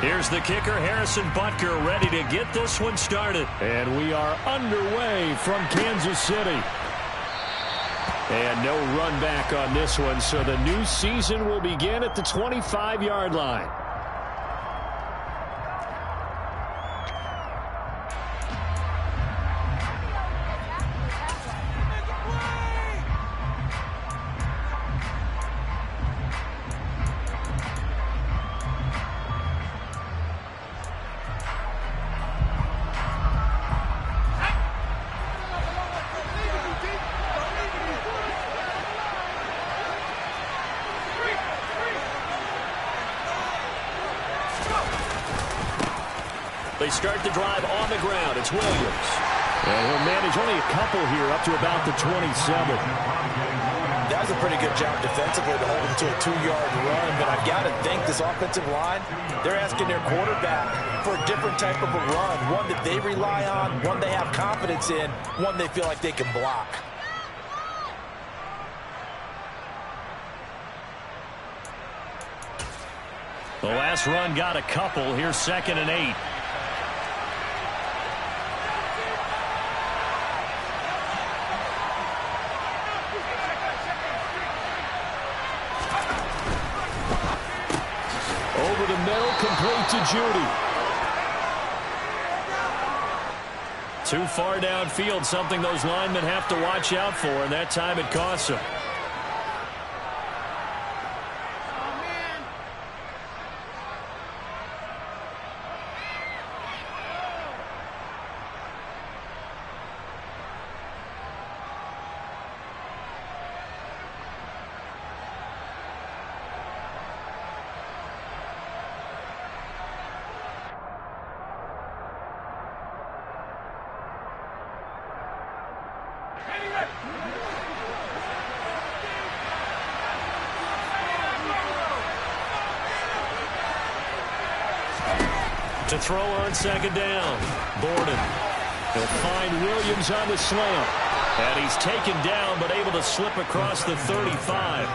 Here's the kicker, Harrison Butker, ready to get this one started. And we are underway from Kansas City. And no run back on this one, so the new season will begin at the 25-yard line. They start the drive on the ground. It's Williams. And he'll manage only a couple here up to about the 27. That was a pretty good job defensively to hold him to a 2-yard run, but I've got to think this offensive line, they're asking their quarterback for a different type of a run, one that they rely on, one they have confidence in, one they feel like they can block. The last run got a couple. Here's 2nd and 8. Over the middle, complete to Judy. Too far downfield, something those linemen have to watch out for, and that time it costs them. To throw on 2nd down. Borden. He'll find Williams on the slant. And he's taken down but able to slip across the 35.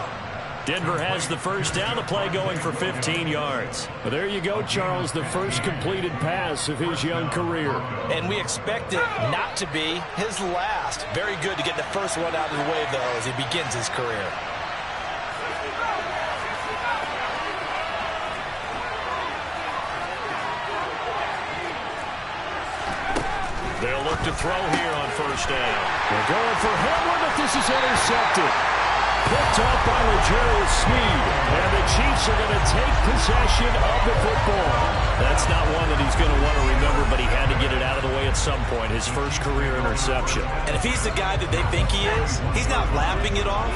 Denver has the first down. The play going for 15 yards. Well, there you go, Charles. The first completed pass of his young career. And we expect it not to be his last. Very good to get the first one out of the way, though, as he begins his career. They'll look to throw here on 1st down. They're going for Hamlin, but this is intercepted. Picked up by L'Jarius Sneed. And the Chiefs are going to take possession of the football. That's not one that he's going to want to remember, but he had to get it out of the way at some point. His first career interception. And if he's the guy that they think he is, he's not laughing it off,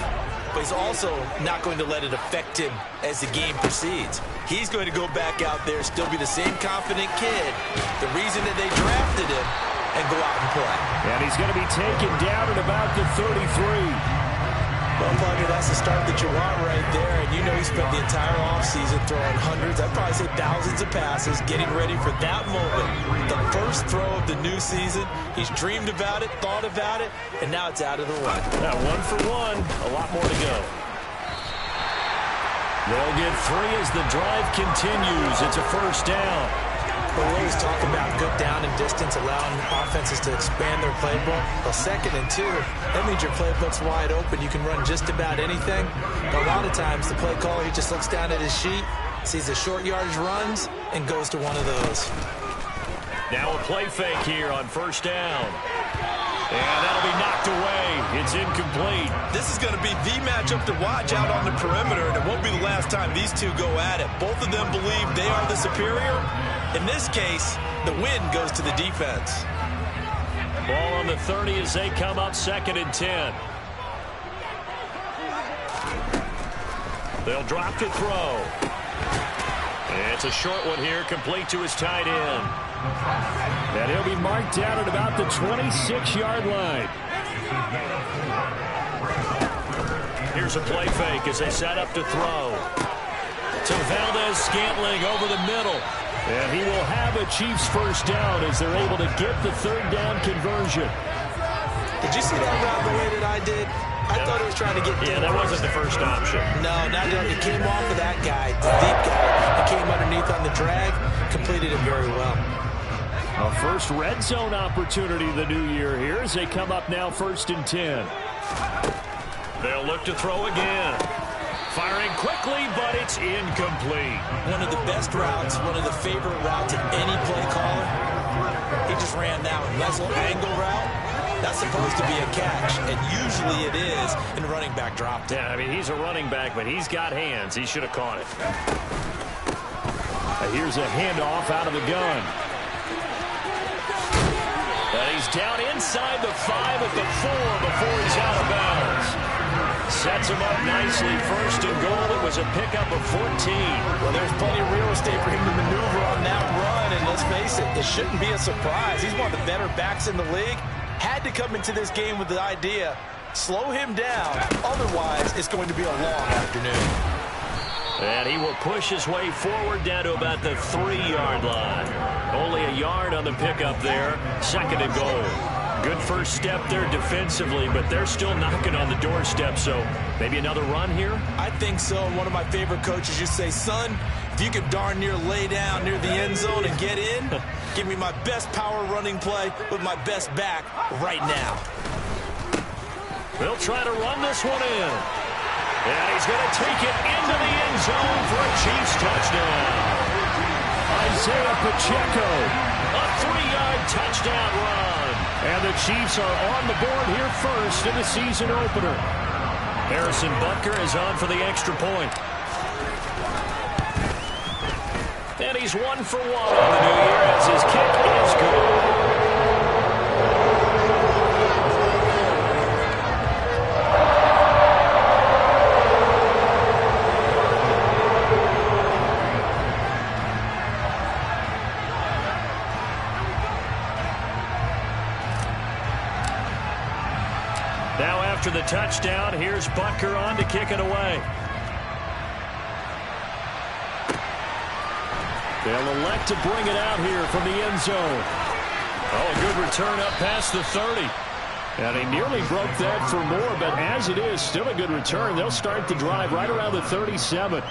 but he's also not going to let it affect him as the game proceeds. He's going to go back out there, still be the same confident kid, the reason that they drafted him, and go out and play. And he's going to be taken down at about the 33. Well, Plugger, that's the start that you want right there. And you know he spent the entire offseason throwing hundreds, I'd probably say thousands of passes, getting ready for that moment. The first throw of the new season. He's dreamed about it, thought about it, and now it's out of the way. Now 1 for 1, a lot more to go. They'll get 3 as the drive continues. It's a 1st down. But we always talk about good down and distance, allowing offenses to expand their playbook. Well, 2nd and 2, that means your playbook's wide open. You can run just about anything. But a lot of times, the play caller, he just looks down at his sheet, sees the short yardage runs, and goes to one of those. Now a play fake here on 1st down. And that'll be knocked away. It's incomplete. This is going to be the matchup to watch out on the perimeter, and it won't be the last time these two go at it. Both of them believe they are the superior. In this case, the win goes to the defense. Ball on the 30 as they come up 2nd and 10. They'll drop to throw. And it's a short one here, complete to his tight end. And he'll be marked down at about the 26-yard line. Here's a play fake as they set up to throw. To Valdez-Scantling over the middle. And he will have a Chiefs first down as they're able to get the 3rd down conversion. Did you see that route the way that I did? I thought he was trying to get deep. Yeah, that wasn't the first option. No, it came off of that guy, the deep guy. It came underneath on the drag, completed it very well. A first red zone opportunity the new year here as they come up now 1st and 10. They'll look to throw again. Firing quickly, but it's incomplete. One of the best routes, one of the favorite routes of any play caller. He just ran that muzzle angle route. That's supposed to be a catch, and usually it is in running back drop. Yeah, I mean, he's a running back, but he's got hands. He should have caught it. Here's a handoff out of the gun. And he's down inside the 5 at the 4 before he's out of bounds. Sets him up nicely. 1st and goal. It was a pickup of 14. Well, there's plenty of real estate for him to maneuver on that run, and let's face it, it shouldn't be a surprise. He's one of the better backs in the league. Had to come into this game with the idea, slow him down. Otherwise, it's going to be a long afternoon. And he will push his way forward down to about the 3-yard line. Only a yard on the pickup there. 2nd and goal. Good first step there defensively, but they're still knocking on the doorstep, so maybe another run here? I think so. One of my favorite coaches used to say, son, if you could darn near lay down near the end zone and get in, give me my best power running play with my best back right now. They'll try to run this one in. And he's going to take it into the end zone for a Chiefs touchdown. Isaiah Pacheco. A 3-yard touchdown run. And the Chiefs are on the board here first in the season opener. Harrison Butker is on for the extra point. And he's 1 for 1 on the new year as his kick is good. After the touchdown, here's Butker on to kick it away. They'll elect to bring it out here from the end zone. Oh, a good return up past the 30. And he nearly broke that for more, but as it is, still a good return. They'll start the drive right around the 37.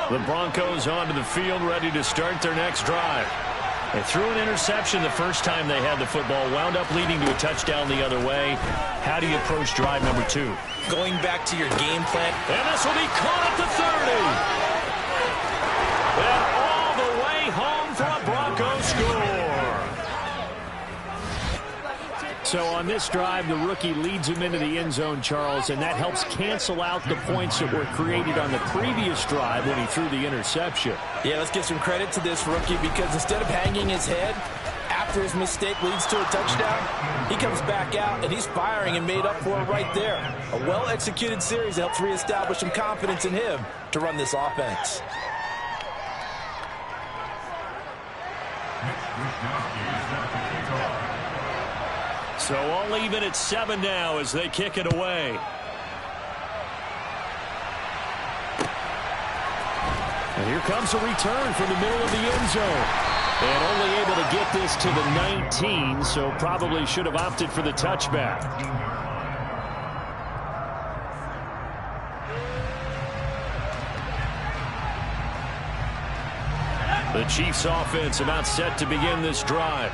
The Broncos onto the field, ready to start their next drive. They threw an interception the first time they had the football, wound up leading to a touchdown the other way. How do you approach drive number 2? Going back to your game plan. And this will be caught at the 30. And all the way home for a Broncos score. So on this drive, the rookie leads him into the end zone, Charles, and that helps cancel out the points that were created on the previous drive when he threw the interception. Yeah, let's give some credit to this rookie because instead of hanging his head after his mistake leads to a touchdown, he comes back out and he's firing and made up for it right there. A well-executed series helps reestablish some confidence in him to run this offense. So all even at 7 now as they kick it away. And here comes a return from the middle of the end zone. And only able to get this to the 19, so probably should have opted for the touchback. The Chiefs offense about set to begin this drive.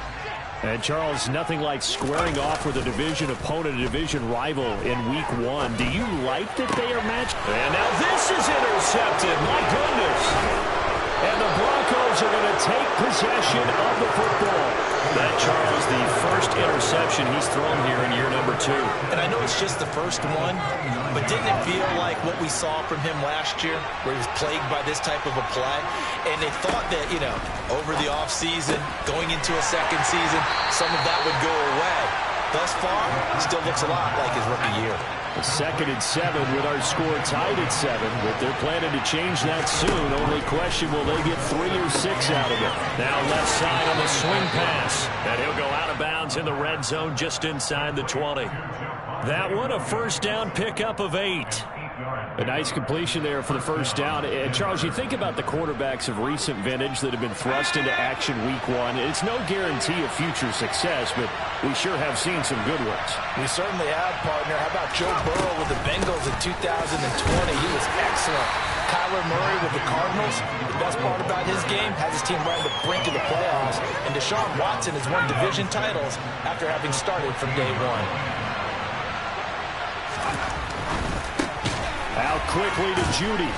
And, Charles, nothing like squaring off with a division opponent, a division rival in Week 1. Do you like that they are matched? And now this is intercepted. My goodness. And the Broncos are going to take possession of the football. That, Charles, the first interception he's thrown here in year number 2. And I know it's just the first one, but didn't it feel like what we saw from him last year, where he was plagued by this type of a play? And they thought that, you know, over the offseason, going into a second season, some of that would go away. Thus far, still looks a lot like his rookie year. A 2nd and 7 with our score tied at 7, but they're planning to change that soon. Only question, will they get 3 or 6 out of it? Now left side on the swing pass. And he'll go out of bounds in the red zone just inside the 20. That one a first down pickup of 8. A nice completion there for the first down. And Charles, you think about the quarterbacks of recent vintage that have been thrust into action week one. It's no guarantee of future success, but we sure have seen some good ones. We certainly have, partner. How about Joe Burrow with the Bengals in 2020? He was excellent. Kyler Murray with the Cardinals. The best part about his game, has his team right on the brink of the playoffs. And Deshaun Watson has won division titles after having started from day one. Out quickly to Judy.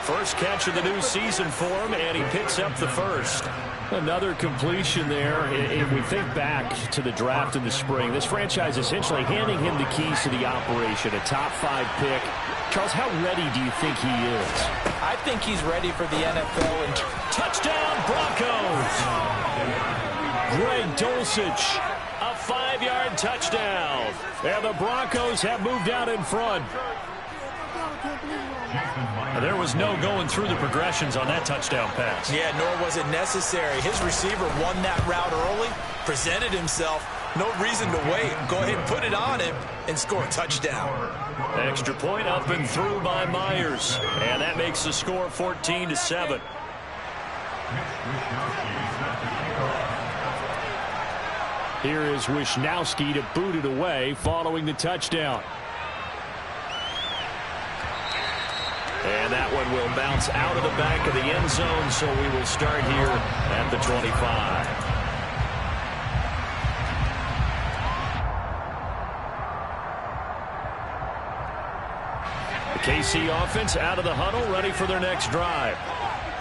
First catch of the new season for him, and he picks up the first. Another completion there. If we think back to the draft in the spring, this franchise essentially handing him the keys to the operation, a top 5 pick. Charles, how ready do you think he is? I think he's ready for the NFL. And touchdown, Broncos! Greg Dulcich, a 5-yard touchdown. And the Broncos have moved out in front. There was no going through the progressions on that touchdown pass. Yeah, nor was it necessary. His receiver won that route early, presented himself. No reason to wait. Go ahead and put it on him and score a touchdown. Extra point up and through by Myers. And that makes the score 14-7. Here is Wisnowski to boot it away following the touchdown. And that one will bounce out of the back of the end zone, so we will start here at the 25. The KC offense out of the huddle, ready for their next drive.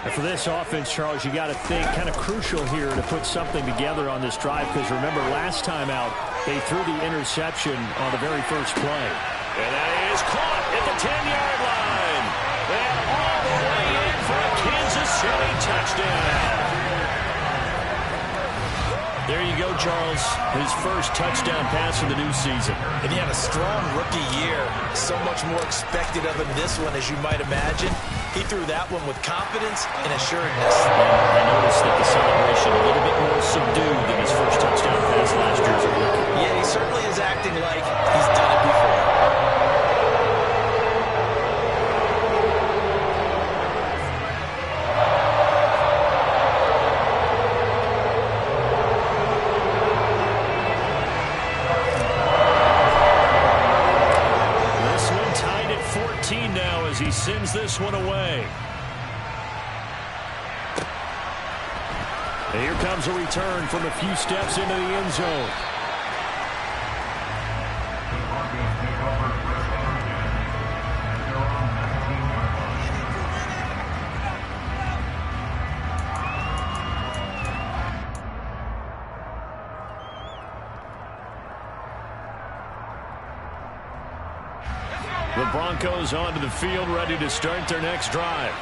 And for this offense, Charles, you got to think kind of crucial here to put something together on this drive, because remember, last time out, they threw the interception on the very first play. And that is caught at the 10-yard line. And all the way in for a Kansas City touchdown. There you go, Charles. His first touchdown pass of the new season. And he had a strong rookie year. So much more expected of him this one, as you might imagine. He threw that one with confidence and assuredness. I noticed that the celebration a little bit more subdued than his first touchdown pass last year as a rookie. Yeah, he certainly is acting like he's done it before. He sends this one away. And here comes a return from a few steps into the end zone. The Broncos onto the field, ready to start their next drive.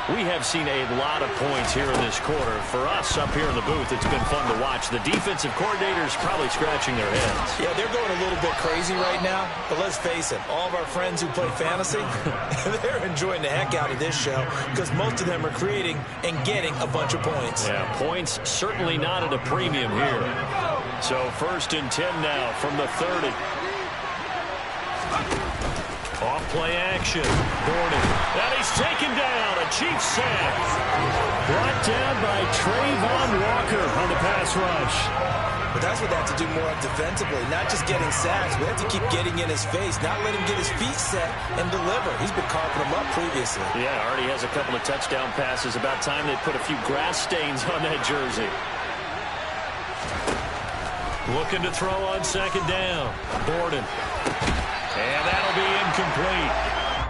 We have seen a lot of points here in this quarter. For us up here in the booth, it's been fun to watch. The defensive coordinators probably scratching their heads. Yeah, they're going a little bit crazy right now. But let's face it, all of our friends who play fantasy, they're enjoying the heck out of this show because most of them are creating and getting a bunch of points. Yeah, points certainly not at a premium here. So 1st and 10 now from the 30. Off play action. Gordon. And he's taken down. A Chiefs sack. Brought down by Trayvon Walker on the pass rush. But that's what they have to do more of defensively. Not just getting sacks. We have to keep getting in his face. Not let him get his feet set and deliver. He's been carving them up previously. Yeah, already has a couple of touchdown passes. About time they put a few grass stains on that jersey. Looking to throw on 2nd down. Gordon. And that'll be incomplete.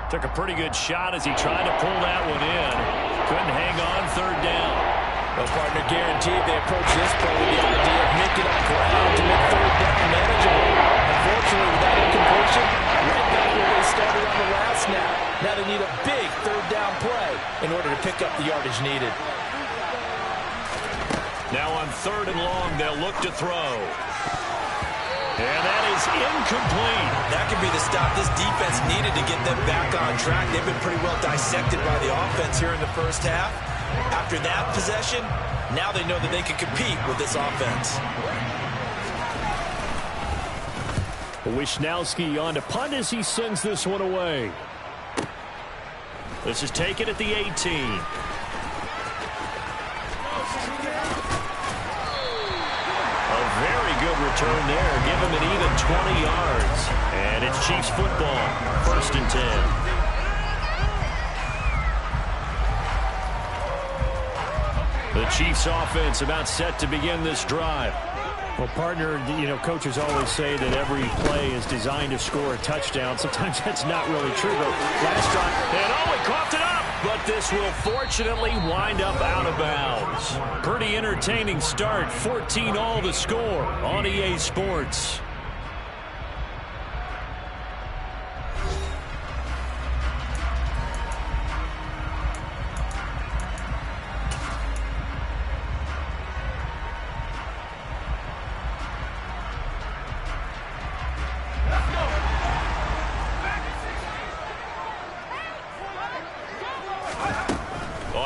Took a pretty good shot as he tried to pull that one in. Couldn't hang on 3rd down. Well, partner, guaranteed they approach this play with the idea of making up ground to make 3rd down manageable. Unfortunately, with that incompletion, right back where they started on the last snap. Now they need a big 3rd down play in order to pick up the yardage needed. Now on 3rd and long, they'll look to throw. And that is incomplete. That could be the stop this defense needed to get them back on track. They've been pretty well dissected by the offense here in the first half. After that possession, now they know that they can compete with this offense. Wisnowski on to punt as he sends this one away. This is taken at the 18. A very good return there. Give him an even 20 yards. And it's Chiefs football. 1st and 10. The Chiefs offense about set to begin this drive. Well, partner, coaches always say that every play is designed to score a touchdown. Sometimes that's not really true, but last drive, and he coughed it up. But this will fortunately wind up out of bounds. Pretty entertaining start. 14-all the score on EA Sports.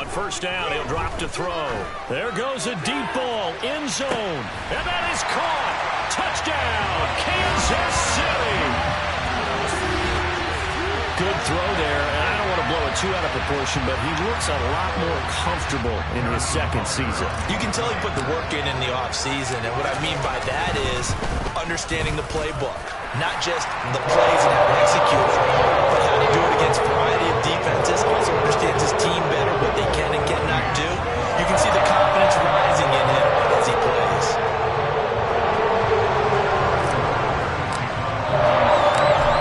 First down, he'll drop to throw. There goes a deep ball, end zone, and that is caught. Touchdown, Kansas City. Good throw there, and I don't want to blow it too out of proportion, but he looks a lot more comfortable in his second season. You can tell he put the work in the offseason, and what I mean by that is understanding the playbook. Not just the plays and how to execute it, but how to do it against a variety of defenses. Also understands his team better, what they can and cannot do. You can see the confidence rising in him as he plays.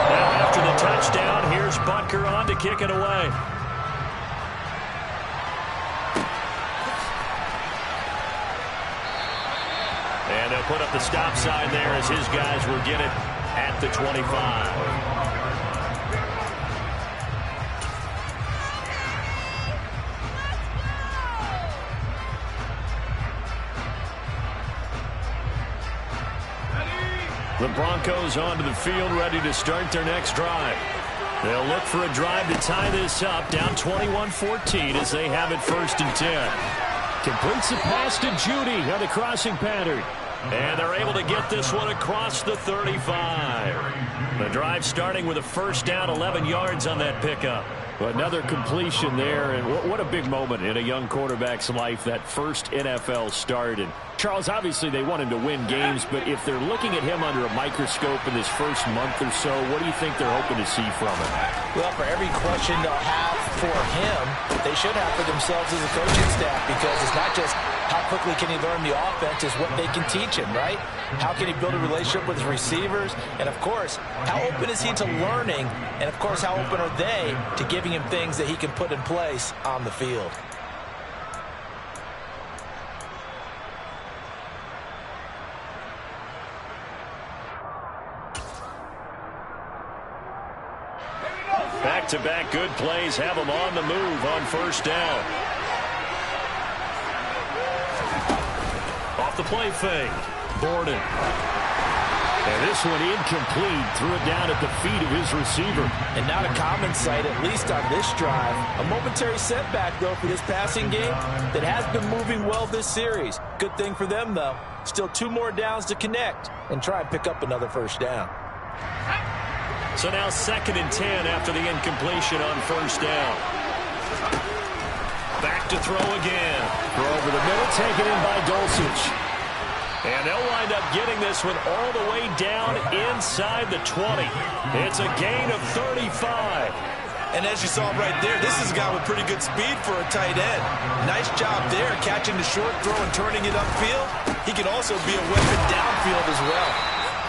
Now after the touchdown, here's Butker on to kick it away. And they'll put up the stop sign there as his guys will get it at the 25. The Broncos onto the field, ready to start their next drive. They'll look for a drive to tie this up, down 21-14 as they have it 1st and 10. Completes the pass to Judy on the crossing pattern. And they're able to get this one across the 35. The drive starting with a first down, 11 yards on that pickup. Another completion there, and what a big moment in a young quarterback's life, that first NFL start. And Charles, obviously they want him to win games, but if they're looking at him under a microscope in this first month or so, what do you think they're hoping to see from him? Well, for every question they'll have for him, they should have for themselves as a coaching staff, because it's not just how quickly can he learn the offense, it's what they can teach him, right? How can he build a relationship with his receivers? And, of course, how open is he to learning? And, of course, how open are they to giving him things that he can put in place on the field? Back-to-back good plays have them on the move on first down. Off the play fake. Borden. And this one incomplete. Threw it down at the feet of his receiver. And not a common sight, at least on this drive. A momentary setback, though, for this passing game that has been moving well this series. Good thing for them, though. Still 2 more downs to connect and try and pick up another first down. So now 2nd and 10 after the incompletion on first down. Back to throw again. Throw over the middle, taken in by Dulcich. And they'll wind up getting this one all the way down inside the 20. It's a gain of 35. And as you saw right there, this is a guy with pretty good speed for a tight end. Nice job there, catching the short throw and turning it upfield. He can also be a weapon downfield as well.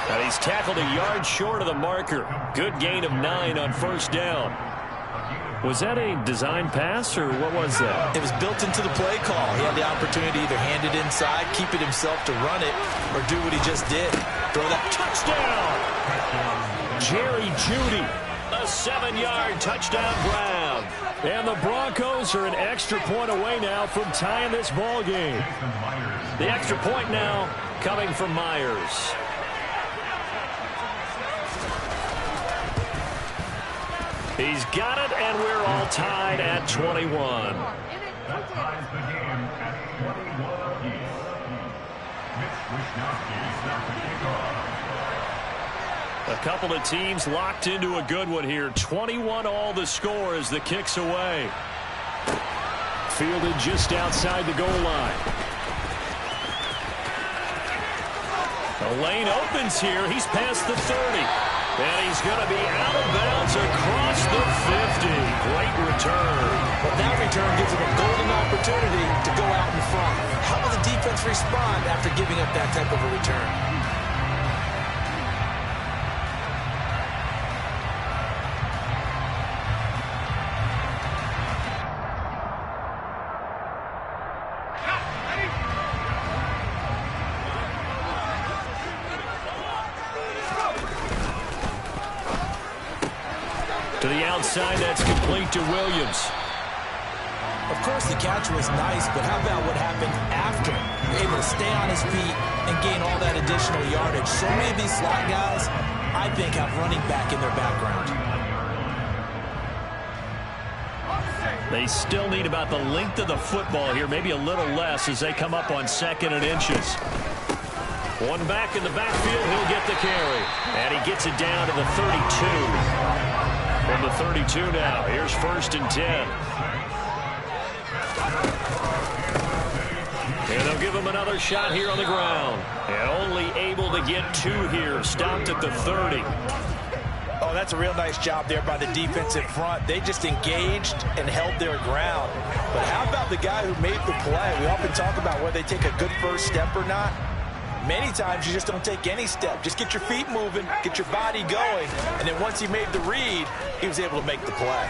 And he's tackled a yard short of the marker. Good gain of 9 on first down. Was that a design pass, or what was that? It was built into the play call. He had the opportunity to either hand it inside, keep it himself to run it, or do what he just did. Throw that touchdown. Jerry Jeudy, a 7-yard touchdown grab. And the Broncos are an extra point away now from tying this ball game. The extra point now coming from Myers. He's got it, and we're all tied at 21. A couple of teams locked into a good one here. 21 all the score as the kick's away. Fielded just outside the goal line. The lane opens here. He's past the 30. And he's going to be out of bounds across the 50. Great return. Well, that return gives him a golden opportunity to go out in front. How will the defense respond after giving up that type of a return? To the outside, that's complete to Williams. Of course, the catch was nice, but how about what happened after? Able to stay on his feet and gain all that additional yardage. So many of these slot guys, I think, have running back in their background. They still need about the length of the football here, maybe a little less as they come up on 2nd and inches. One back in the backfield, he'll get the carry. And he gets it down to the 32. From the 32 now, here's 1st and 10. And they'll give him another shot here on the ground. And only able to get 2 here, stopped at the 30. Oh, that's a real nice job there by the defense in front. They just engaged and held their ground. But how about the guy who made the play? We often talk about whether they take a good first step or not. Many times you just don't take any step. Just get your feet moving, get your body going, and then once he made the read, he was able to make the play.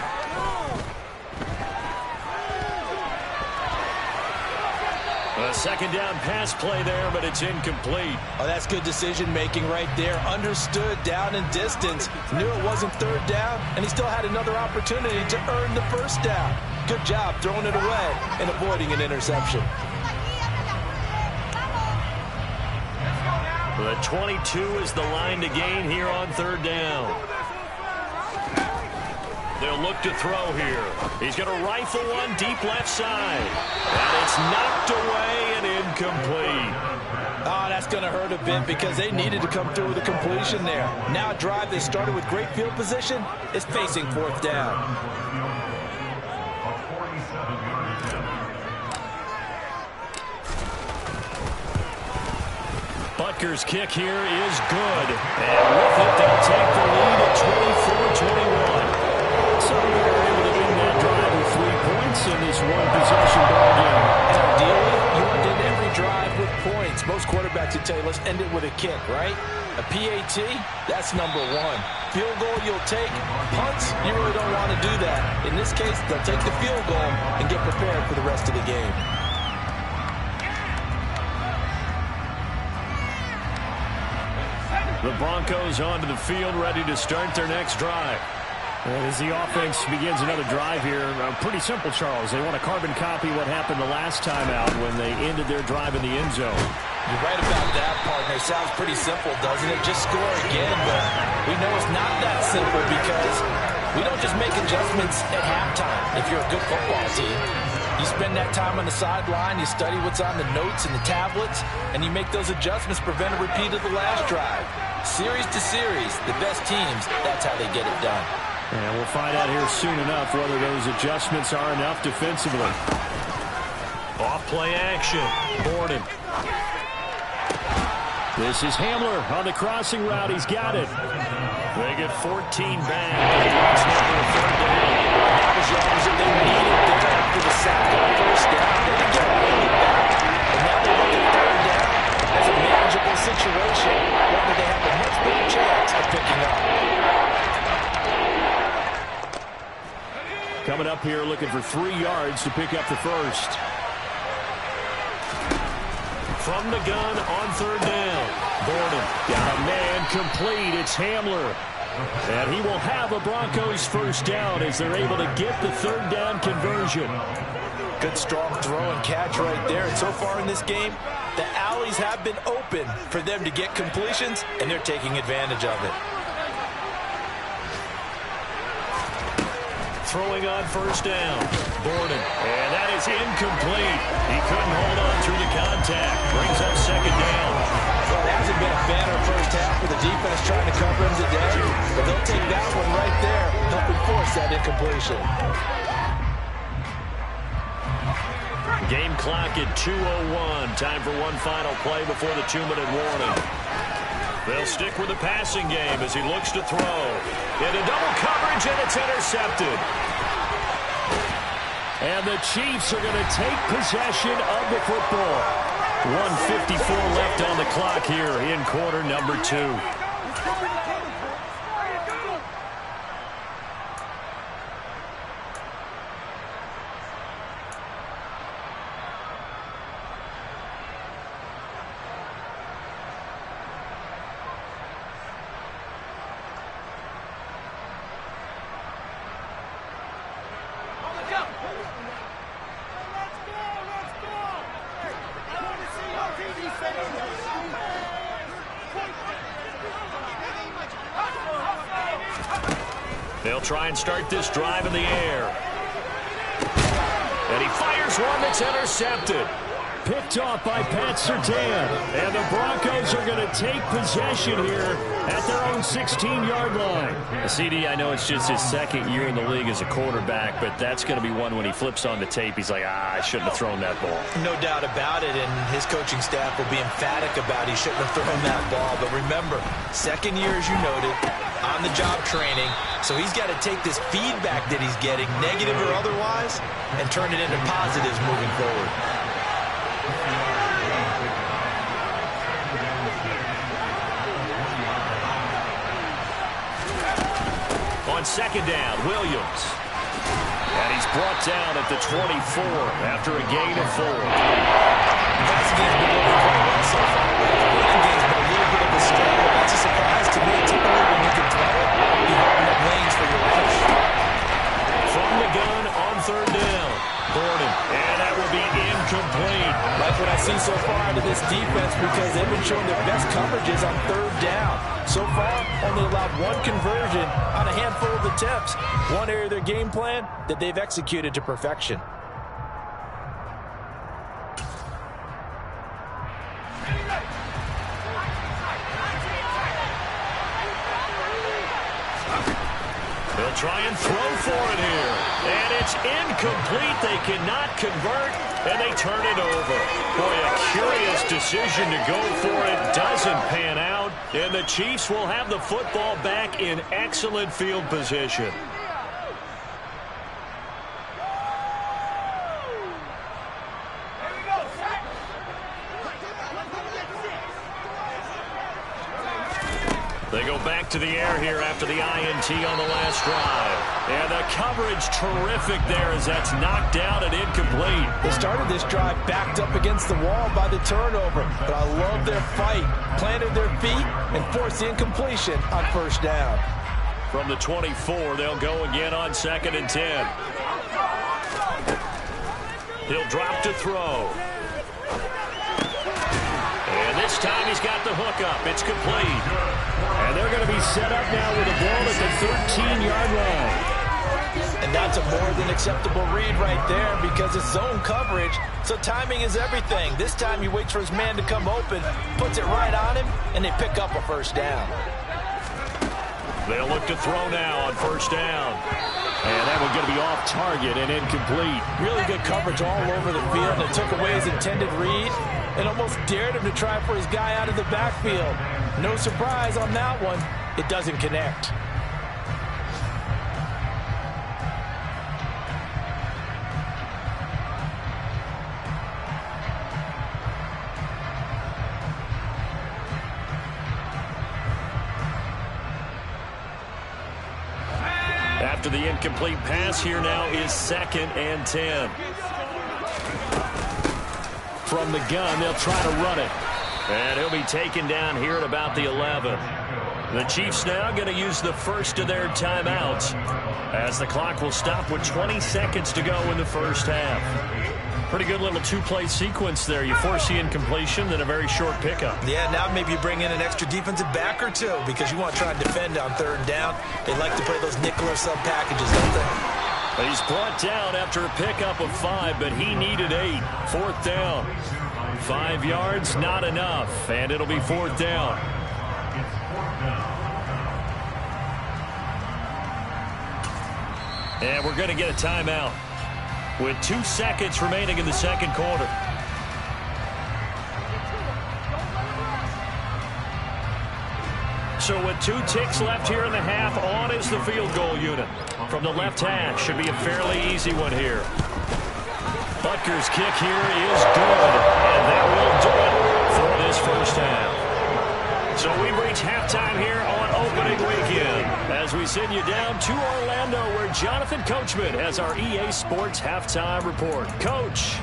A 2nd down pass play there, but it's incomplete. Oh, that's good decision-making right there. Understood down and distance. Knew it wasn't 3rd down, and he still had another opportunity to earn the 1st down. Good job throwing it away and avoiding an interception. The 22 is the line to gain here on 3rd down. They'll look to throw here. He's going to rifle one deep left side. And it's knocked away and incomplete. Oh, that's going to hurt a bit because they needed to come through with a completion there. Now a drive that started with great field position is facing 4th down. Butker's kick here is good. And with it, they'll take the lead at 24-21. So they're able to win that drive with 3 points in this one-possession ball game. Ideally, you want to end every drive with points. Most quarterbacks would tell you, let's end it with a kick, right? A PAT, that's number 1. Field goal you'll take. Punts, you really don't want to do that. In this case, they'll take the field goal and get prepared for the rest of the game. The Broncos onto the field, ready to start their next drive. And as the offense begins another drive here, pretty simple, Charles. They want to carbon copy what happened the last time out when they ended their drive in the end zone. You're right about that, partner. Sounds pretty simple, doesn't it? Just score again, but we know it's not that simple because we don't just make adjustments at halftime if you're a good football team. You spend that time on the sideline, you study what's on the notes and the tablets, and you make those adjustments, prevent a repeat of the last drive. Series to series, the best teams, that's how they get it done. And we'll find out here soon enough whether those adjustments are enough defensively. Off play action. Borden. This is Hamler on the crossing route. He's got it. They get 14 back. It's now their 3rd down. That was the opposite they needed there after the sack on 1st down. They didn't get all the way back. And now they look at 3rd down as a manageable situation, one that they have a much better chance of picking up. Coming up here looking for 3 yards to pick up the 1st. From the gun on 3rd down. Borden got a man complete. It's Hamler. And he will have a Broncos 1st down as they're able to get the 3rd down conversion. Good strong throw and catch right there. And so far in this game, the alleys have been open for them to get completions, and they're taking advantage of it. Throwing on 1st down. Borden. And that is incomplete. He couldn't hold on through the contact. Brings up 2nd down. Well, it hasn't been a banner first half with the defense trying to cover him today, but they'll take that one right there, helping force that incompletion. Game clock at 2:01. Time for one final play before the 2-minute warning. They'll stick with the passing game as he looks to throw. Into double coverage, and it's intercepted. And the Chiefs are going to take possession of the football. 1:54 left on the clock here in quarter number 2. They'll try and start this drive in the air. And he fires one that's intercepted. Picked off by Pat Surtain. And the Broncos are going to take possession here at their own 16-yard line. CD, I know it's just his second year in the league as a quarterback, but that's going to be one when he flips on the tape. He's like, I shouldn't have thrown that ball. No doubt about it, and his coaching staff will be emphatic about he shouldn't have thrown that ball. But remember, second year, as you noted, on-the-job training, so he's got to take this feedback that he's getting, negative or otherwise, and turn it into positives moving forward. On second down, Williams. And he's brought down at the 24 after a gain of 4. Passing game's been working quite well so far. Running game's been a little bit of a struggle. That's a surprise to me. Typically, when you can throw it, you open up lanes for your rush. From the gun on third down, Gordon. And that will be incomplete. Like what I see so far out of this defense, because they've been showing their best coverages on third down. So far, only allowed one conversion on a handful of attempts. One area of their game plan that they've executed to perfection. They'll try and throw for it here. And it's incomplete. They cannot convert, and they turn it over. Boy, a curious decision to go for it. Doesn't pan out, and the Chiefs will have the football back in excellent field position. They go back to the air here after the INT on the last drive. And the coverage terrific there as that's knocked down and incomplete. They started this drive backed up against the wall by the turnover, but I love their fight. Planted their feet and forced the incompletion on first down. From the 24, they'll go again on 2nd and 10. He'll drop to throw. And this time he's got the hook up. It's complete. And they're going to be set up now with a ball at the 13-yard line. And that's a more than acceptable read right there because it's zone coverage, so timing is everything. This time he waits for his man to come open, puts it right on him, and they pick up a first down. They'll look to throw now on first down. And that one's going to be off target and incomplete. Really good coverage all over the field. It took away his intended read and almost dared him to try for his guy out of the backfield. No surprise on that one. It doesn't connect. After the incomplete pass, here now is 2nd and 10. From the gun, they'll try to run it. And he'll be taken down here at about the 11. The Chiefs now going to use the first of their timeouts as the clock will stop with 20 seconds to go in the first half. Pretty good little two-play sequence there. You force the incompletion, then a very short pickup. Yeah, now maybe you bring in an extra defensive back or two because you want to try and defend on third down. They like to play those nickel or sub packages, don't they? He's brought down after a pickup of 5, but he needed 8. 4th down. 5 yards, not enough, and it'll be 4th down. And we're going to get a timeout with 2 seconds remaining in the second quarter. So with 2 ticks left here in the half, on is the field goal unit. From the left hash, should be a fairly easy one here. Butker's kick here is good, and that will do it for this first half. So we reach halftime here on opening weekend as we send you down to Orlando where Jonathan Coachman has our EA Sports halftime report. Coach.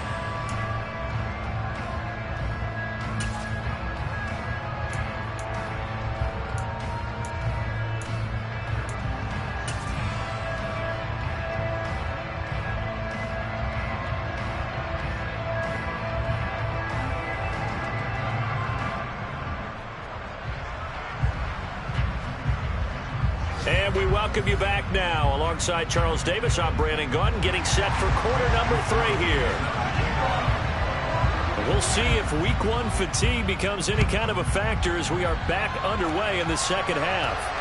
And we welcome you back now. Alongside Charles Davis, I'm Brandon Gaudin, getting set for quarter number 3 here. We'll see if week 1 fatigue becomes any kind of a factor as we are back underway in the second half.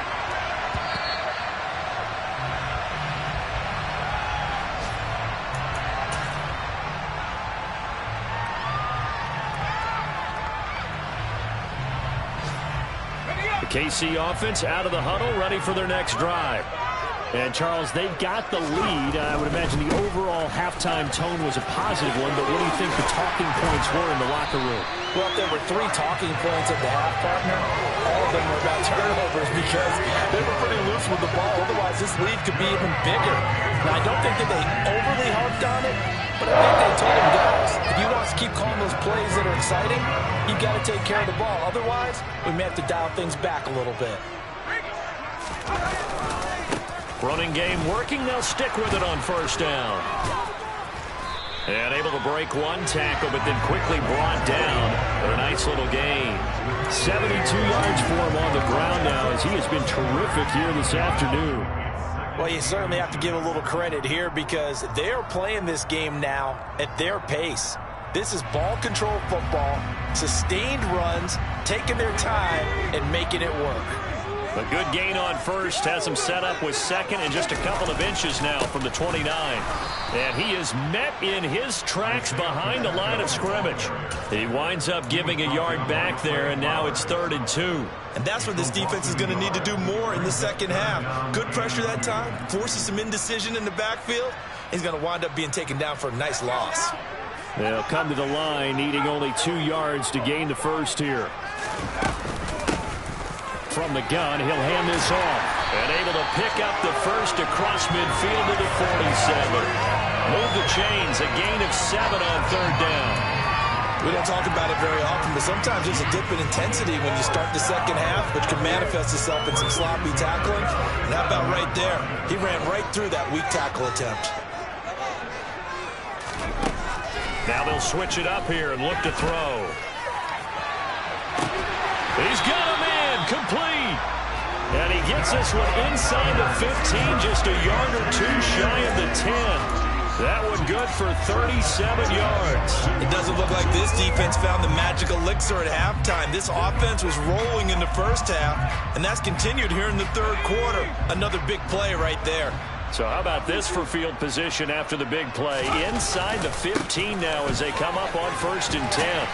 KC offense out of the huddle, ready for their next drive. And, Charles, they've got the lead. I would imagine the overall halftime tone was a positive one, but what do you think the talking points were in the locker room? Well, if there were 3 talking points at the half, partner, all of them were about turnovers because they were pretty loose with the ball. Otherwise, this lead could be even bigger. Now, I don't think that they overly harped on it, but I think they told them, guys, if you want us to keep calling those plays that are exciting, you've got to take care of the ball. Otherwise, we may have to dial things back a little bit. Running game working. They'll stick with it on first down. And able to break 1 tackle, but then quickly brought down for a nice little gain. 72 yards for him on the ground now as he has been terrific here this afternoon. Well, you certainly have to give a little credit here because they are playing this game now at their pace. This is ball control football, sustained runs, taking their time, and making it work. A good gain on first has him set up with second and just a couple of inches now from the 29. And he is met in his tracks behind the line of scrimmage. He winds up giving a yard back there, and now it's 3rd and 2. And that's where this defense is going to need to do more in the second half. Good pressure that time, forces some indecision in the backfield. He's going to wind up being taken down for a nice loss. They'll come to the line, needing only 2 yards to gain the first here. From the gun, he'll hand this off. And able to pick up the first across midfield to the 47. Move the chains, a gain of 7 on 3rd down. We don't talk about it very often, but sometimes there's a dip in intensity when you start the second half, which can manifest itself in some sloppy tackling. And how about right there? He ran right through that weak tackle attempt. Now they'll switch it up here and look to throw. He's got him in, complete. And he gets this one inside the 15, just a yard or 2 shy of the 10. That one good for 37 yards. It doesn't look like this defense found the magic elixir at halftime. This offense was rolling in the first half, and that's continued here in the 3rd quarter. Another big play right there. So how about this for field position after the big play? Inside the 15 now as they come up on 1st and 10.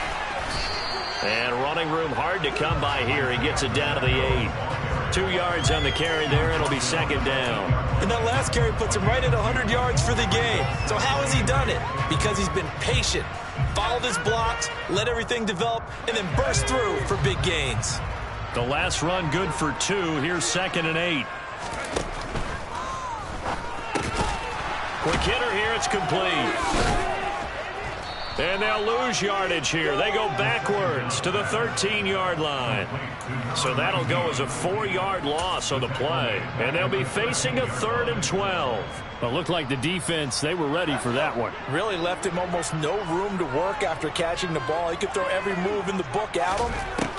And running room hard to come by here. He gets it down to the 8. 2 yards on the carry there. It'll be 2nd down. And that last carry puts him right at 100 yards for the game. So how has he done it? Because he's been patient, followed his blocks, let everything develop, and then burst through for big gains. The last run good for 2. Here's 2nd and 8. Quick hitter here. It's complete. And they'll lose yardage here. They go backwards to the 13-yard line. So that'll go as a 4-yard loss on the play. And they'll be facing a 3rd and 12. Well, it looked like the defense, they were ready for that one. Really left him almost no room to work after catching the ball. He could throw every move in the book at him.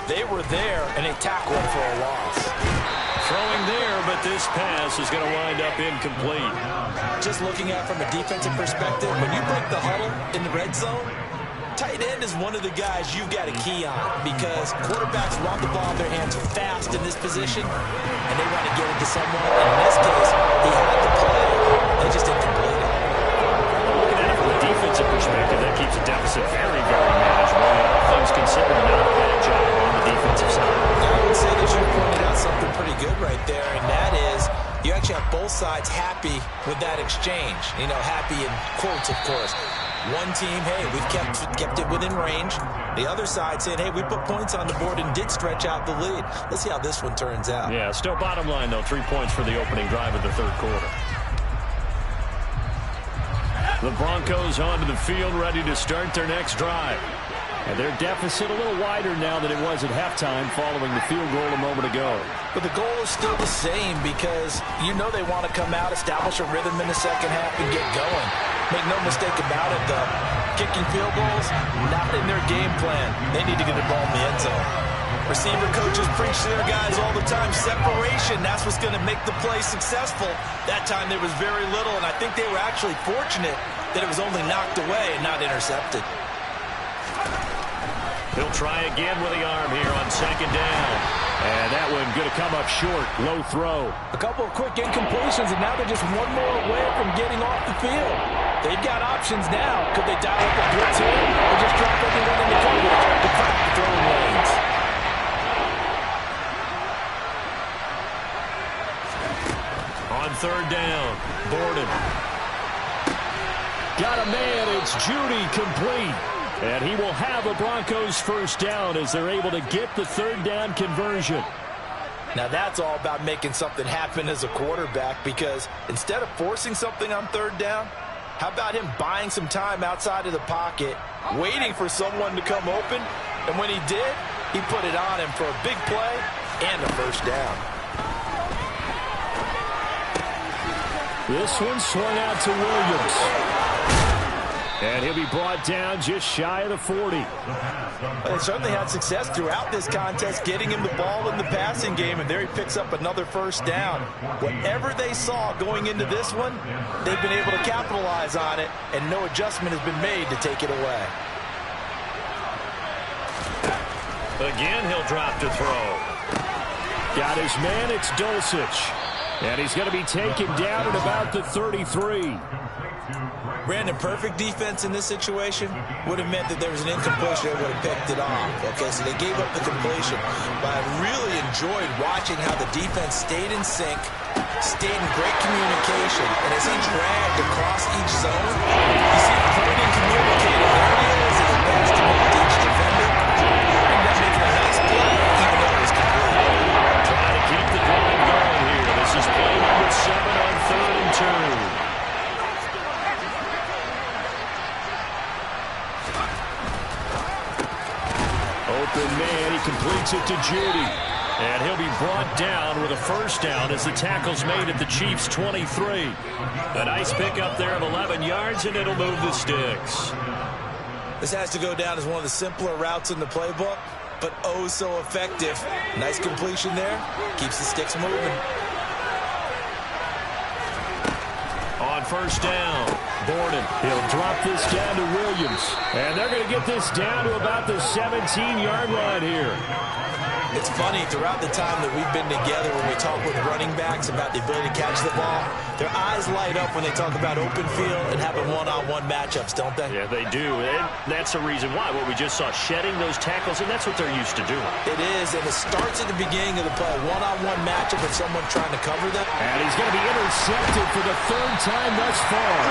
They were there, and they tackled him for a loss. Throwing there, but this pass is going to wind up incomplete. Just looking at it from a defensive perspective, when you break the huddle in the red zone, Tight end is one of the guys you've got to key on because quarterbacks want the ball in their hands fast in this position, and they want to get it to someone. And in this case, he had the play. They just didn't complete it. Looking at it from a defensive perspective, that keeps the deficit very, very manageable. All things considered, not a bad job on the defensive side. I would say that you pointed out something pretty good right there, and that is you actually have both sides happy with that exchange. You know, happy in quotes, of course. One team, hey, we've kept it within range. The other side saying, hey, we put points on the board and did stretch out the lead. Let's see how this one turns out. Yeah, still bottom line, though, 3 points for the opening drive of the third quarter. The Broncos onto the field, ready to start their next drive. And their deficit a little wider now than it was at halftime following the field goal a moment ago. But the goal is still the same because you know they want to come out, establish a rhythm in the second half, and get going. Make no mistake about it, though. Kicking field goals, not in their game plan. They need to get the ball in the end zone. Receiver coaches preach to their guys all the time. Separation, that's what's going to make the play successful. That time there was very little, and I think they were actually fortunate that it was only knocked away and not intercepted. He'll try again with the arm here on second down. And that one going to come up short. Low throw. A couple of quick incompletions, and now they're just one more away from getting off the field. They've got options now. Could they dial up a blitz here or just drop everyone in the coverage to crack the throwing lanes? On third down, Borden. Got a man. It's Judy complete. And he will have a Broncos first down as they're able to get the third down conversion. Now that's all about making something happen as a quarterback because instead of forcing something on third down, how about him buying some time outside of the pocket, waiting for someone to come open, and when he did, he put it on him for a big play and a first down. This one swung out to Williams. And he'll be brought down just shy of the 40. They certainly had success throughout this contest, getting him the ball in the passing game, and there he picks up another first down. Whatever they saw going into this one, they've been able to capitalize on it, and no adjustment has been made to take it away. Again, he'll drop to throw. Got his man, it's Dulcich. And he's going to be taken down at about the 33. Brandon, perfect defense in this situation would have meant that there was an incompletion that would have picked it off. Okay, so they gave up the completion. But I really enjoyed watching how the defense stayed in sync, stayed in great communication, and as he dragged across each zone, you see him pointing, communicating. There he is, and he passed him to each defender. And that's making a nice play, even though it was complete. Trying to keep the drive going here. This is play number 7 on 3rd and 2. Open man, he completes it to Judy. And he'll be brought down with a first down as the tackle's made at the Chiefs' 23. A nice pickup there of 11 yards, and it'll move the sticks. This has to go down as one of the simpler routes in the playbook, but oh so effective. Nice completion there. Keeps the sticks moving. On first down, Borden. He'll drop this down to Williams. And they're going to get this down to about the 17-yard line here. It's funny, throughout the time that we've been together, when we talk with running backs about the ability to catch the ball, their eyes light up when they talk about open field and having one-on-one matchups, don't they? Yeah, they do. And that's the reason why. What we just saw, shedding those tackles, and that's what they're used to doing. It is, and it starts at the beginning of the play. One-on-one matchup with someone trying to cover them. And he's going to be intercepted for the 3rd time thus far.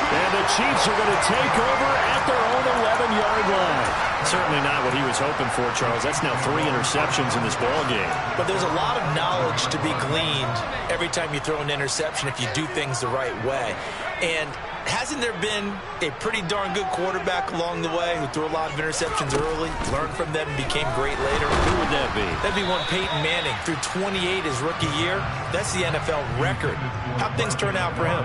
And the Chiefs are going to take over at their own 11-yard line. Certainly not what he was hoping for, Charles. That's now 3 interceptions in this ball game. But there's a lot of knowledge to be gleaned every time you throw an interception if you do things the right way. And hasn't there been a pretty darn good quarterback along the way who threw a lot of interceptions early, learned from them, and became great later? Who would that be? That'd be one Peyton Manning. Threw 28 his rookie year. That's the NFL record. How'd things turn out for him?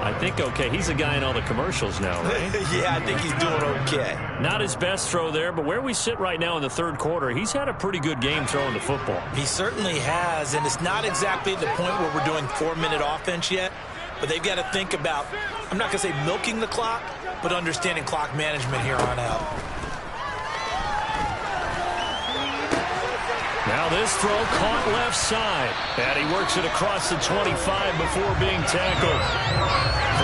I think okay. He's a guy in all the commercials now, right? Yeah, I think he's doing okay. Not his best throw there, but where we sit right now in the 3rd quarter, he's had a pretty good game throwing the football. He certainly has, and it's not exactly the point where we're doing 4-minute offense yet, but they've got to think about, I'm not going to say milking the clock, but understanding clock management here on out. Now this throw caught left side. And he works it across the 25 before being tackled.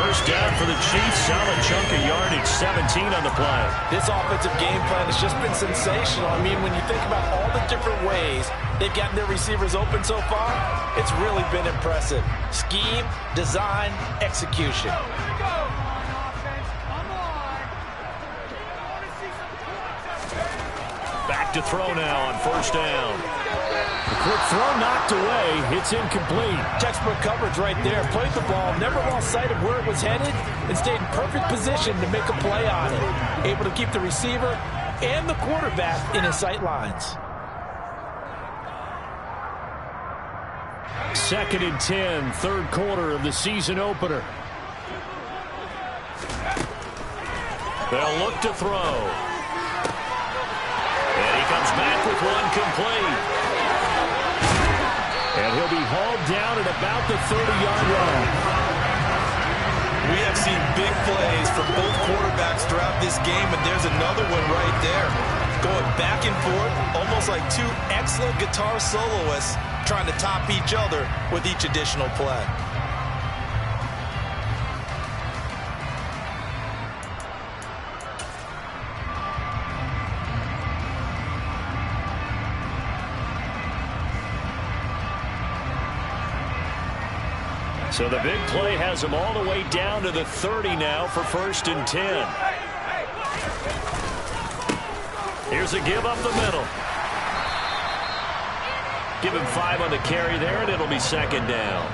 First down for the Chiefs. Solid chunk of yardage. 17 on the play. This offensive game plan has just been sensational. I mean, when you think about all the different ways they've gotten their receivers open so far, it's really been impressive. Scheme, design, execution. Back to throw now on first down. The quick throw knocked away. It's incomplete. Textbook coverage right there. Played the ball, never lost sight of where it was headed, and stayed in perfect position to make a play on it. Able to keep the receiver and the quarterback in his sight lines. 2nd and 10, third quarter of the season opener. They'll look to throw. And he comes back with one complete. And he'll be hauled down at about the 30-yard line. We have seen big plays from both quarterbacks throughout this game, and there's another one right there. Going back and forth, almost like two excellent guitar soloists trying to top each other with each additional play. So the big play has him all the way down to the 30 now for 1st and 10. Here's a give up the middle. Give him 5 on the carry there, and it'll be 2nd down.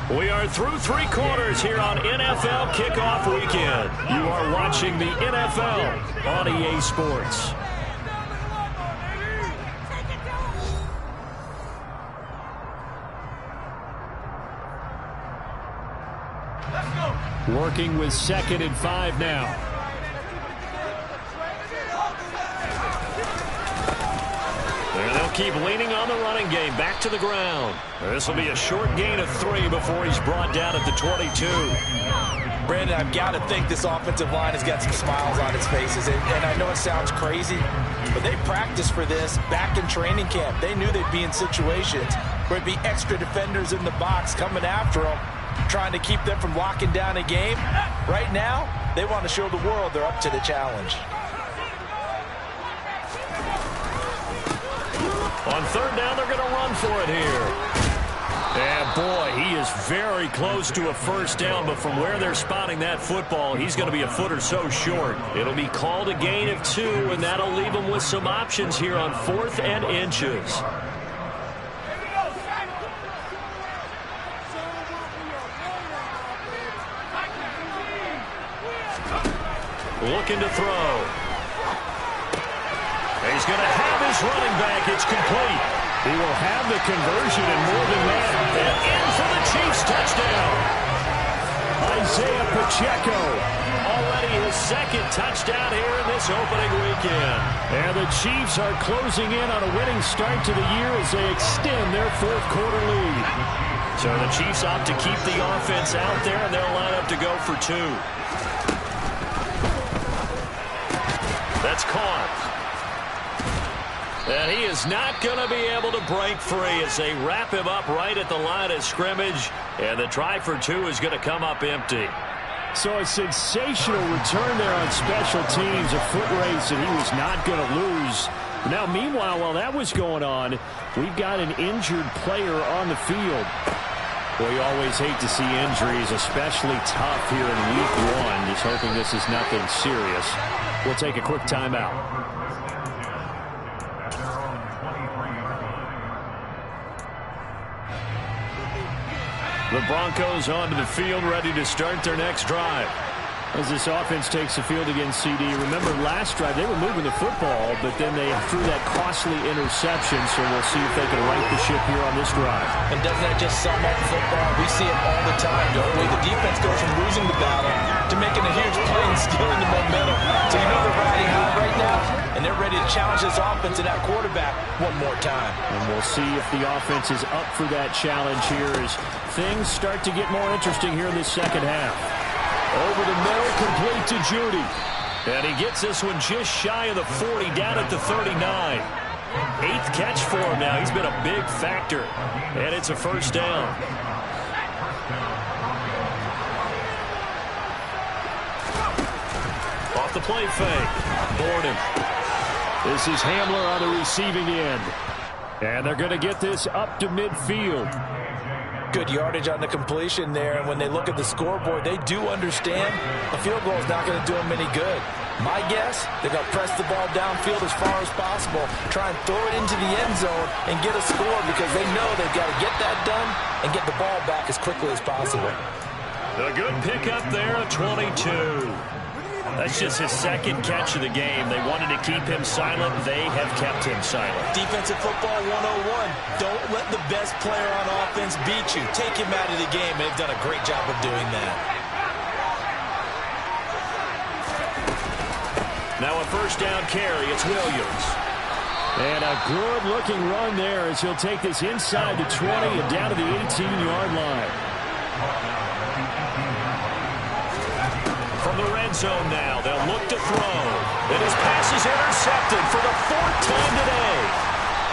We are through 3 quarters here on NFL Kickoff Weekend. You are watching the NFL on EA Sports. Working with 2nd and 5 now. And they'll keep leaning on the running game. Back to the ground. This will be a short gain of 3 before he's brought down at the 22. Brandon, I've got to think this offensive line has got some smiles on its faces. And I know it sounds crazy, but they practiced for this back in training camp. They knew they'd be in situations where it'd be extra defenders in the box coming after them, trying to keep them from locking down a game. Right now, they want to show the world they're up to the challenge. On 3rd down, they're going to run for it here. And boy, he is very close to a 1st down, but from where they're spotting that football, he's going to be a foot or so short. It'll be called a gain of 2, and that'll leave him with some options here on 4th and inches. Looking to throw. He's going to have his running back. It's complete. He will have the conversion and more than that. And in for the Chiefs touchdown. Isaiah Pacheco. Already his 2nd touchdown here in this opening weekend. And the Chiefs are closing in on a winning start to the year as they extend their 4th quarter lead. So the Chiefs opt to keep the offense out there, and they'll line up to go for 2. That's caught. And he is not going to be able to break free as they wrap him up right at the line of scrimmage. And the try for 2 is going to come up empty. So a sensational return there on special teams, a foot race that he was not going to lose. Now, meanwhile, while that was going on, we've got an injured player on the field. Well, you always hate to see injuries, especially tough here in week 1. Just hoping this is nothing serious. We'll take a quick timeout. The Broncos onto the field, ready to start their next drive. As this offense takes the field against CD, remember last drive they were moving the football, but then they threw that costly interception, so we'll see if they can right the ship here on this drive. And doesn't that just sum up football? We see it all the time, don't we? The defense goes from losing the battle to making a huge play and stealing the momentum. So you know they're riding high right now, and they're ready to challenge this offense and that quarterback one more time. And we'll see if the offense is up for that challenge here as things start to get more interesting here in this second half. Over the middle, complete to Judy. And he gets this one just shy of the 40, down at the 39. 8th catch for him now. He's been a big factor. And it's a first down. Off the play fake. Borden. This is Hamler on the receiving end. And they're going to get this up to midfield. Good yardage on the completion there, and when they look at the scoreboard, they do understand a field goal is not going to do them any good. My guess, they're going to press the ball downfield as far as possible, try and throw it into the end zone and get a score because they know they've got to get that done and get the ball back as quickly as possible. A good pickup there at 22. That's just his 2nd catch of the game. They wanted to keep him silent. They have kept him silent. Defensive football 101. Don't let the best player on offense beat you. Take him out of the game, and they've done a great job of doing that. Now a first down carry. It's Williams. And a good-looking run there as he'll take this inside the 20 and down to the 18-yard line. From the red zone now, they'll look to throw. And his pass is intercepted for the 4th time today.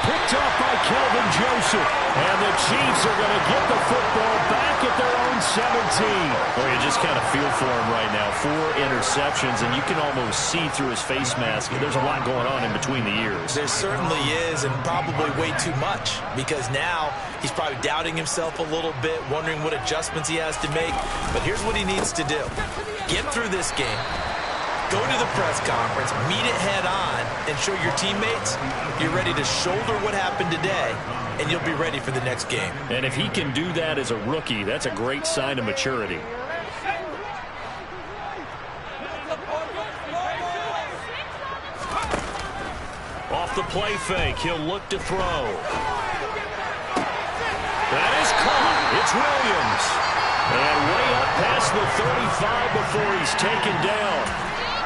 Picked off by Kelvin Joseph. And the Chiefs are going to get the football back at their own 17. Well, you just kind of feel for him right now. 4 interceptions, and you can almost see through his face mask. There's a lot going on in between the ears. There certainly is, and probably way too much, because now he's probably doubting himself a little bit, wondering what adjustments he has to make. But here's what he needs to do. Get through this game. Go to the press conference, meet it head on, and show your teammates you're ready to shoulder what happened today, and you'll be ready for the next game. And if he can do that as a rookie, that's a great sign of maturity. Off the play fake, he'll look to throw. That is caught. It's Williams. And way up past the 35 before he's taken down.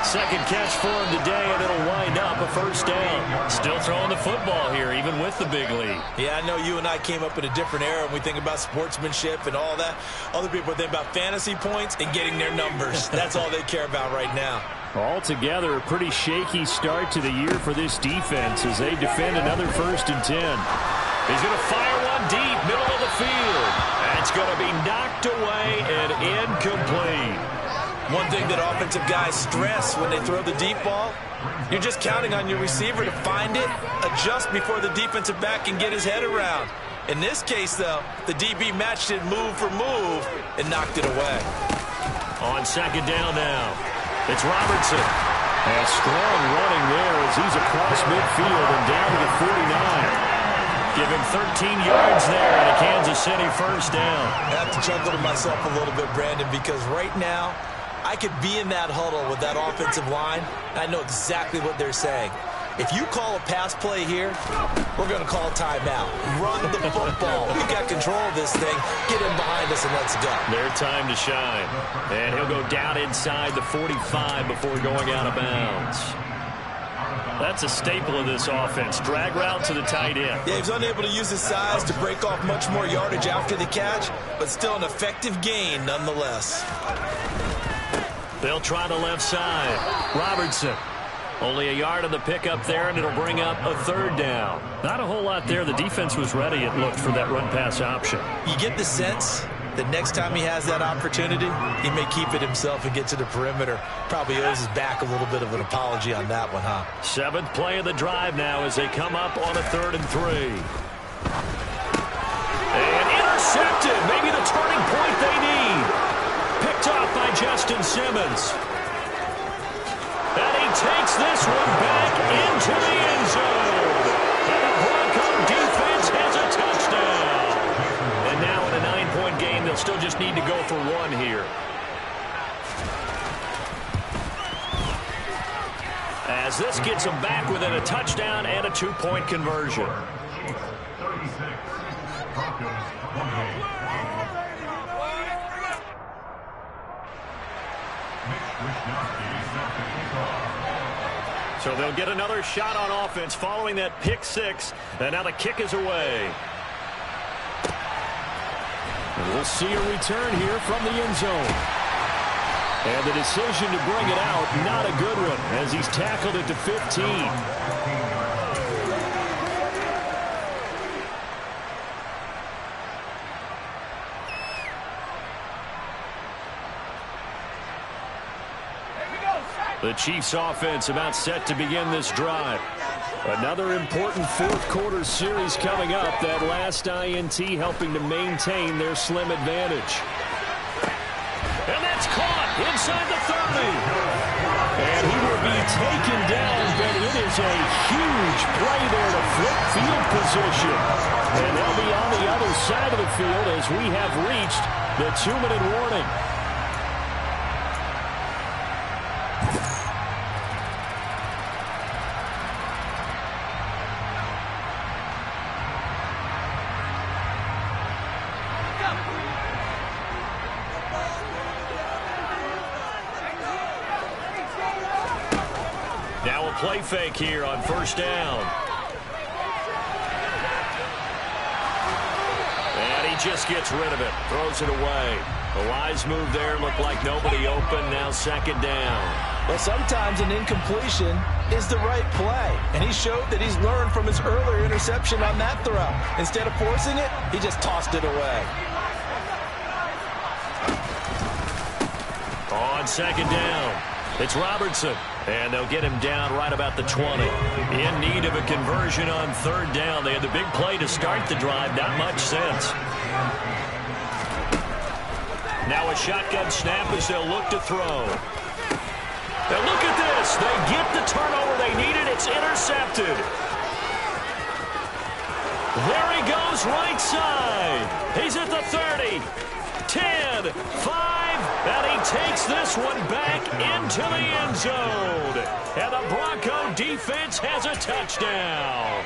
2nd catch for him today, and it'll wind up a first down. Still throwing the football here, even with the big lead. Yeah, I know you and I came up in a different era when we think about sportsmanship and all that. Other people think about fantasy points and getting their numbers. That's all they care about right now. Altogether, a pretty shaky start to the year for this defense as they defend another 1st and 10. He's going to fire one deep, middle of the field. That's going to be knocked away and incomplete. One thing that offensive guys stress when they throw the deep ball, you're just counting on your receiver to find it, adjust before the defensive back can get his head around. In this case, though, the DB matched it move for move and knocked it away. On 2nd down now, it's Robertson. And strong running there as he's across midfield and down to the 49. Give him 13 yards there and a Kansas City first down. I have to chuckle to myself a little bit, Brandon, because right now, I could be in that huddle with that offensive line, and I know exactly what they're saying. If you call a pass play here, we're going to call timeout. Run the football. We've got control of this thing. Get in behind us and let's go. Their time to shine. And he'll go down inside the 45 before going out of bounds. That's a staple of this offense. Drag route to the tight end. Yeah, he's unable to use his size to break off much more yardage after the catch, but still an effective gain nonetheless. They'll try the left side. Robertson. Only a yard on the pickup there, and it'll bring up a 3rd down. Not a whole lot there. The defense was ready, it looked, for that run-pass option. You get the sense that next time he has that opportunity, he may keep it himself and get to the perimeter. Probably owes his back a little bit of an apology on that one, huh? 7th play of the drive now as they come up on a 3rd and 3. And intercepted. Maybe the turning point they need. Picked off by Justin Simmons. And he takes this one back into the end zone. And the Bronco defense has a touchdown. And now in a 9-point game, they'll still just need to go for one here. as this gets them back within a touchdown and a 2-point conversion. So they'll get another shot on offense following that pick six, and now the kick is away. And we'll see a return here from the end zone. And the decision to bring it out, not a good one, as he's tackled it to 15. The Chiefs offense about set to begin this drive. Another important fourth-quarter series coming up. That last INT helping to maintain their slim advantage. And that's caught inside the 30. And he will be taken down, but it is a huge play there to flip field position. And they'll be on the other side of the field as we have reached the 2-minute warning. Now a play fake here on first down. And he just gets rid of it, throws it away. A wise move there, looked like nobody open, now second down. Well, sometimes an incompletion is the right play, and he showed that he's learned from his earlier interception on that throw. Instead of forcing it, he just tossed it away. On second down, it's Robertson. And they'll get him down right about the 20. In need of a conversion on third down. They had the big play to start the drive. Not much sense. Now a shotgun snap as they'll look to throw. Now look at this. They get the turnover they needed. It's intercepted. There he goes right side. He's at the 30. 10, 5, and he takes this one back into the end zone. And the Bronco defense has a touchdown.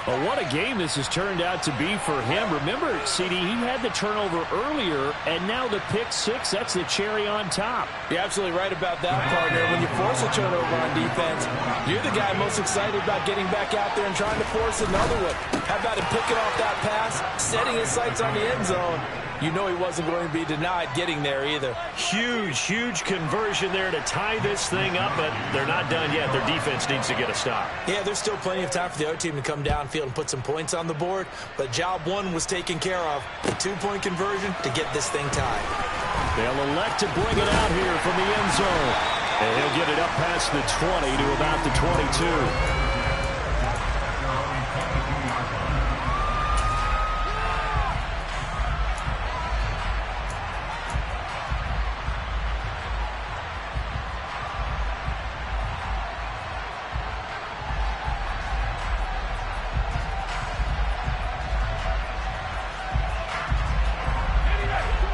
Well, what a game this has turned out to be for him. Remember, CD, he had the turnover earlier, and now the pick six, that's the cherry on top. You're absolutely right about that, partner. When you force a turnover on defense, you're the guy most excited about getting back out there and trying to force another one. How about him picking off that pass, setting his sights on the end zone? You know he wasn't going to be denied getting there either. Huge conversion there to tie this thing up, but they're not done yet. Their defense needs to get a stop. Yeah, there's still plenty of time for the other team to come downfield and put some points on the board, but job one was taken care of. The 2-point conversion to get this thing tied. They'll elect to bring it out here from the end zone. And he'll get it up past the 20 to about the 22.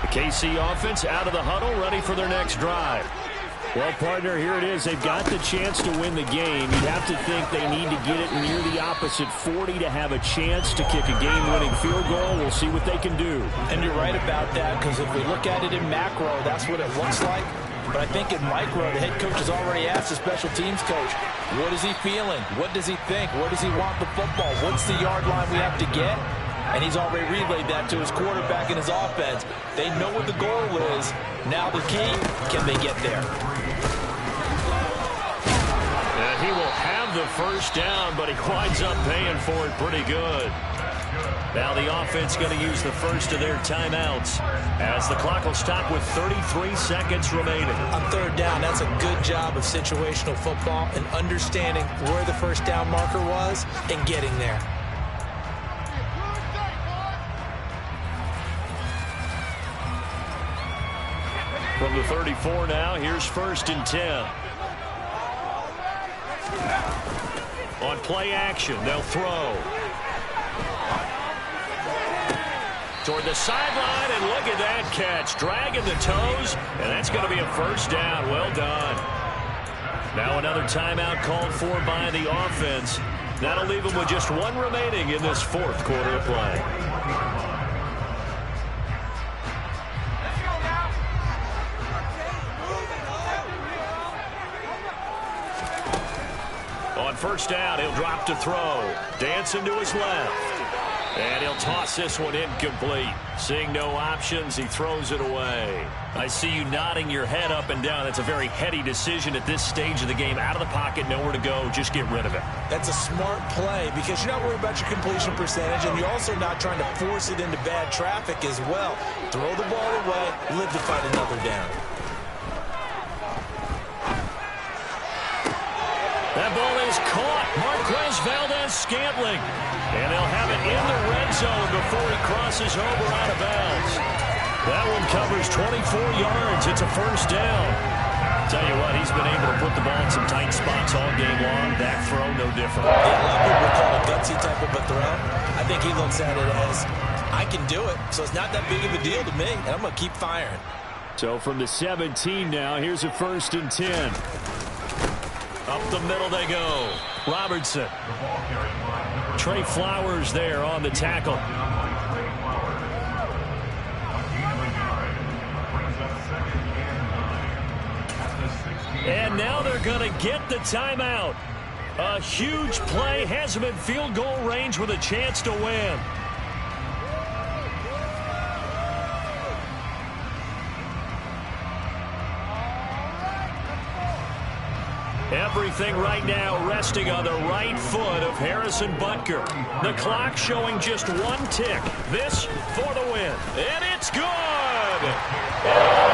KC offense out of the huddle, ready for their next drive. Well, partner, here it is. They've got the chance to win the game. You'd have to think they need to get it near the opposite 40 to have a chance to kick a game-winning field goal. We'll see what they can do. And you're right about that, because if we look at it in macro, that's what it looks like. But I think in micro, the head coach has already asked the special teams coach, what is he feeling? What does he think? Where does he want the football? What's the yard line we have to get? And he's already relayed that to his quarterback and his offense. They know what the goal is. Now the key, can they get there? And he will have the first down, but he winds up paying for it pretty good. Now the offense going to use the first of their timeouts as the clock will stop with 33 seconds remaining. On third down, that's a good job of situational football and understanding where the first down marker was and getting there. From the 34 now, here's 1st and 10. On play action, they'll throw. Toward the sideline, and look at that catch. Dragging the toes, and that's going to be a first down. Well done. Now another timeout called for by the offense. That'll leave them with just one remaining in this fourth quarter of play. On first down, he'll drop to throw. Dancing to his left. And he'll toss this one incomplete. Seeing no options, he throws it away. I see you nodding your head up and down. That's a very heady decision at this stage of the game. Out of the pocket, nowhere to go. Just get rid of it. That's a smart play because you're not worried about your completion percentage, and you're also not trying to force it into bad traffic as well. Throw the ball away, live to fight another down. That ball is caught. Marquez Valdes-Scantling. And he'll have it in the red zone before he crosses over out of bounds. That one covers 24 yards. It's a first down. Tell you what, he's been able to put the ball in some tight spots all game long. That throw, no different. Yeah, a lot of people would call it a gutsy type of a throw. I think he looks at it as, I can do it, so it's not that big of a deal to me, and I'm going to keep firing. So from the 17 now, here's a 1st and 10. Up the middle they go. Robertson. Trey Flowers there on the tackle. And now they're going to get the timeout. A huge play has him in field goal range with a chance to win. Everything right now resting on the right foot of Harrison Butker. The clock showing just one tick. This for the win. And it's good!